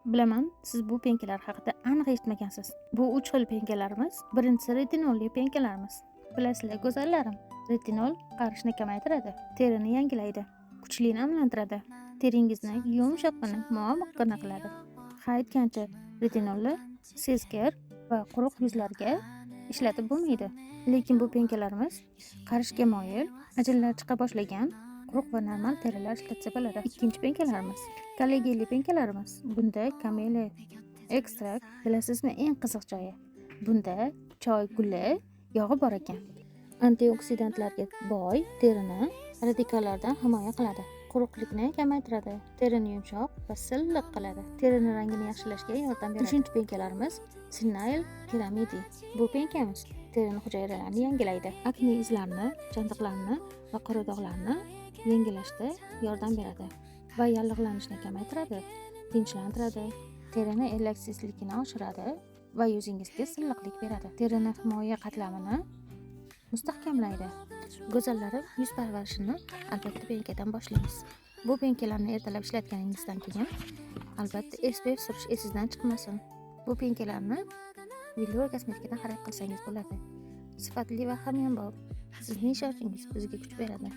Bilaman, siz bu penkalar haqida aniq eshitmagansiz. Bu 3 xil penkalarimiz. Birinchisi retinolli penkalarimiz. Bilasizlar, go'zallarim, retinol qarishni kamaytiradi, terini yangilaydi, kuchli namlantiradi, teringizni yumshoqqina, momiqqina qiladi. Ha, aytgancha, retinolni sezgir va quruq yuzlarga ishlatib bo'lmaydi. Lekin bu penkalarimiz qarishga moyil, ajinlar chiqa boshlagan, quruq va normal terilar ishlatsa bo'ladi. Ikkinchi penkalarimiz kollegiali penkalarimiz. Bunda kameliya ekstrakt, bilasizmi, eng qiziq joyi. Bunda choy guli yog'i bor ekan. Antioksidantlarga boy terini radikallardan himoya qiladi. Quruqlikni kamaytiradi, terini yumshoq va silliq qiladi. Terini rangini yaxshilashga yordam beradi. Uchinchi penkalarimiz Senile Keramidi. Bu penkamiz terini hujayralarini yangilaydi. Akne izlarini, chandiqlarni va qora dog'larni yengillashda yordam beradi va yallig'lanishni kamaytiradi, tinchlantiradi, terini elaksizligini oshiradi va yuzingizga silliqlik beradi. Terini himoya qatlamini mustahkamlaydi. Go'zallarim, yuz parvarishini albatta penkadan boshlaymiz. Bu penkalarni ertalab ishlatganingizdan keyin albatta SPF surish esingizdan chiqmasin. Bu penkalarni Velour kosmetikadan xarid qilsangiz bo'ladi. Sifatli va hamyonbop. Sizning ishoncingiz bizga kuch beradi.